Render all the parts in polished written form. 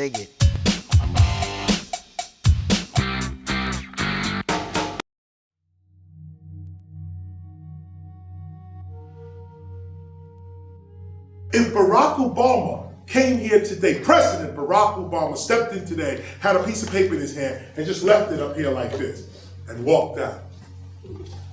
Dig it. If Barack Obama came here today, President Barack Obama stepped in today, had a piece of paper in his hand, and just left it up here like this, and walked out.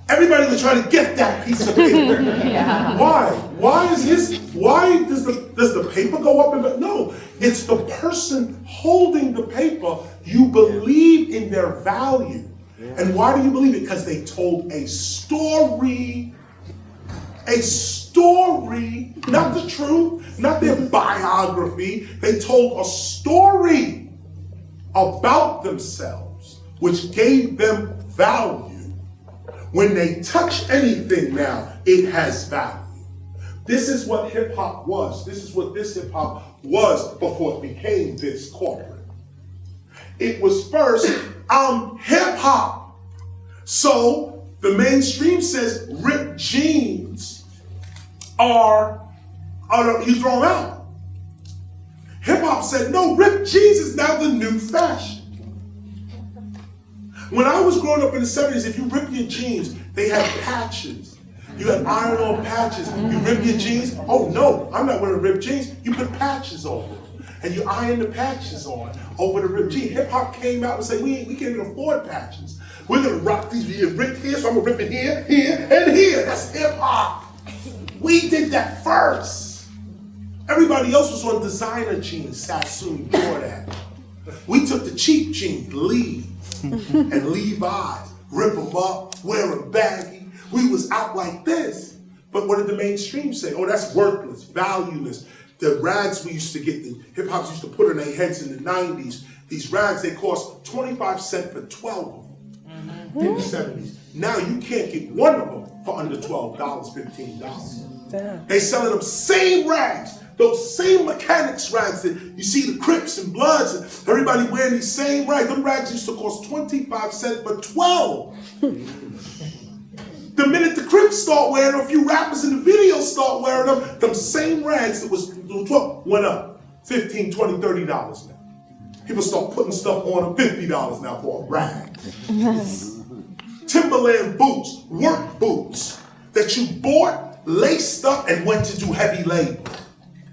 Everybody was trying to get that piece of paper. Yeah. Why? Why does the paper go up? No, it's the person holding the paper. You believe in their value. Yeah. And why do you believe it? Because they told a story. A story, not the truth, not their biography. They told a story about themselves, which gave them value. When they touch anything now, it has value. This is what hip hop was. This is what this hip hop was before it became this corporate. It was first, I'm hip hop. So the mainstream says ripped jeans you throw them out. Hip hop said, no, ripped jeans is now the new fashion. When I was growing up in the 70s, if you rip your jeans, they had patches. You had iron-on patches. You rip your jeans, oh no, I'm not wearing ripped jeans. You put patches over them. And you iron the patches on over the ripped jeans. Hip hop came out and said, we can't even afford patches. We're gonna rock these, we ripped here, so I'm gonna rip it here, here, and here. That's hip hop. We did that first. Everybody else was on designer jeans, Sassoon, Jordan. We took the cheap jeans, Lee and Levi's, rip them up, wear them baggy. We was out like this. But what did the mainstream say? Oh, that's worthless, valueless. The rags we used to get, the hip hops used to put on their heads in the 90s, these rags, they cost 25 cents for 12 of them in the 70s. Now you can't get one of them for under $12, $15. Damn. They selling them same rags, those same mechanics rags that you see the Crips and Bloods and everybody wearing these same rags. Them rags used to cost 25 cents for 12. The minute the Crips start wearing them, a few rappers in the video start wearing them same rags that was 12 went up $15, $20, $30 now. People start putting stuff on them $50 now for a rag. Timberland boots, work boots that you bought, laced up, and went to do heavy labor.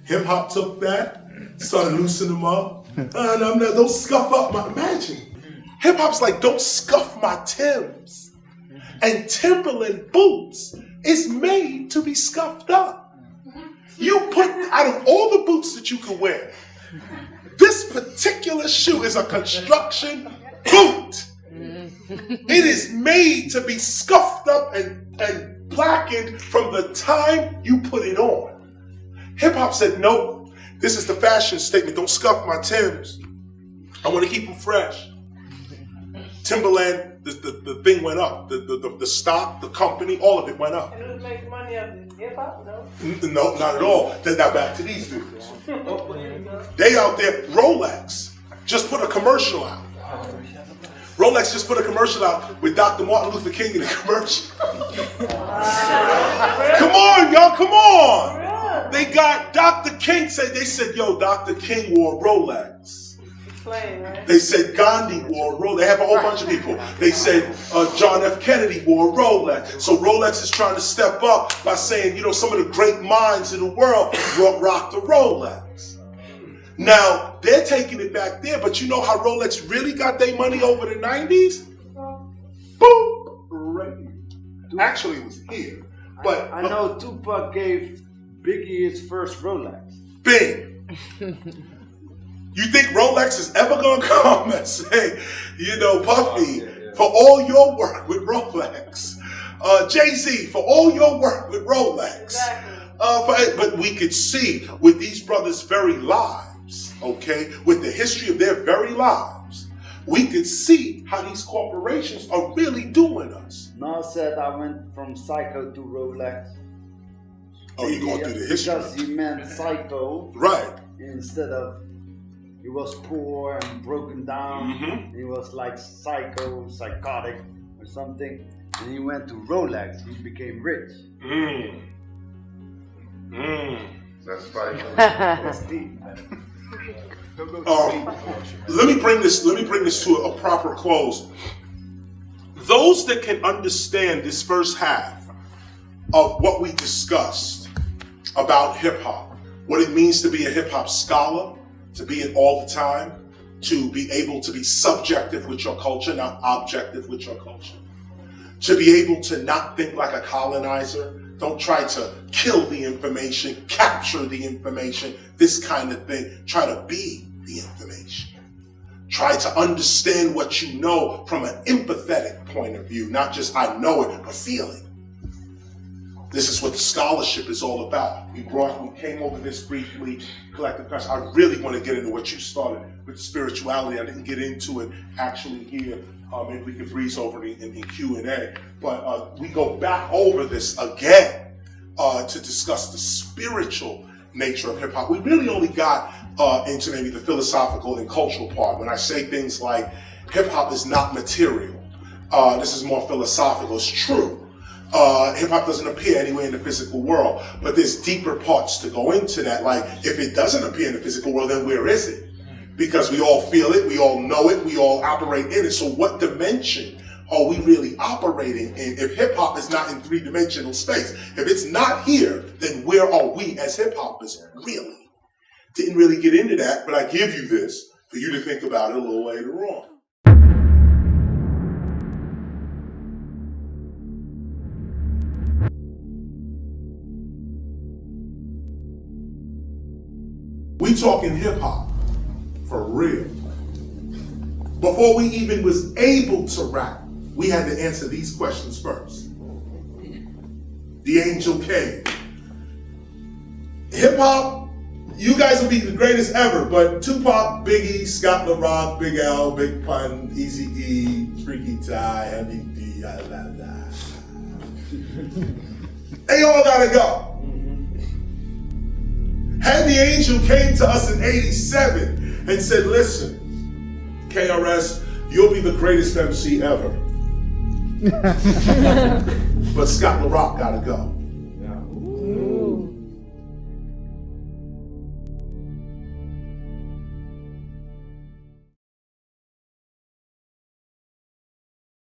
Hip hop took that, started loosening them up. Don't scuff up my, imagine. Hip hop's like, don't scuff my Timbs. And Timberland boots is made to be scuffed up. You put, out of all the boots that you can wear, this particular shoe is a construction boot. It is made to be scuffed up and blackened from the time you put it on. Hip hop said, no, this is the fashion statement. Don't scuff my Timbs. I want to keep them fresh. Timberland, the thing went up. The stock, the company, all of it went up. And who's making money off this? Hip hop, no? No, not at all. Now back to these dudes. They out there, Rolex just put a commercial out. Rolex just put a commercial out with Dr. Martin Luther King in the commercial. Come on, y'all, come on. They got Dr. King, they said, yo, Dr. King wore Rolex. They said Gandhi wore a Rolex. They have a whole bunch of people. They said John F. Kennedy wore a Rolex. So Rolex is trying to step up by saying, some of the great minds in the world rock the Rolex. Now, they're taking it back there, but you know how Rolex really got their money over the 90s? Boom! Right here. Actually, it was here. But I know Tupac gave Biggie his first Rolex. Bing! You think Rolex is ever going to come and say, Puffy, for all your work with Rolex, Jay-Z, for all your work with Rolex. Exactly. But we could see with these brothers' very lives, okay, with the history of their very lives, we could see how these corporations are really doing us. Nas said I went from Psycho to Rolex. Oh, you're going through the history. Because he meant Psycho. Right. Instead of, he was poor and broken down. Mm-hmm. He was like psychotic or something. And he went to Rolex. He became rich. That's right. That's deep, man. Let me bring this to a proper close. Those that can understand this first half of what we discussed about hip hop, what it means to be a hip hop scholar, to be it all the time, to be able to be subjective with your culture, not objective with your culture, to be able to not think like a colonizer, don't try to kill the information, capture the information, this kind of thing. Try to be the information. Try to understand what you know from an empathetic point of view, not just I know it, but feel it. This is what the scholarship is all about. We came over this briefly, collective conscious. I really want to get into what you started with spirituality. I didn't get into it actually here. Maybe we could breeze over in Q&A. But we go back over this again to discuss the spiritual nature of hip hop. We really only got into maybe the philosophical and cultural part. When I say things like hip hop is not material, this is more philosophical. It's true. Hip hop doesn't appear anywhere in the physical world, but there's deeper parts to go into that. Like, if it doesn't appear in the physical world, then where is it? Because we all feel it, we all know it, we all operate in it. So what dimension are we really operating in if hip hop is not in three-dimensional space? If it's not here, then where are we as hip hoppers really? Didn't really get into that, but I give you this for you to think about it a little later on. We talking hip hop, for real. Before we even was able to rap, we had to answer these questions first. The angel came. Hip hop, you guys will be the greatest ever, but Tupac, Biggie, Scott LaRock, Big L, Big Pun, Eazy-E, Freaky Ty, Heavy D, la la la. They all gotta go. Had the angel came to us in 87 and said, listen, KRS, you'll be the greatest MC ever. But Scott LaRock gotta go.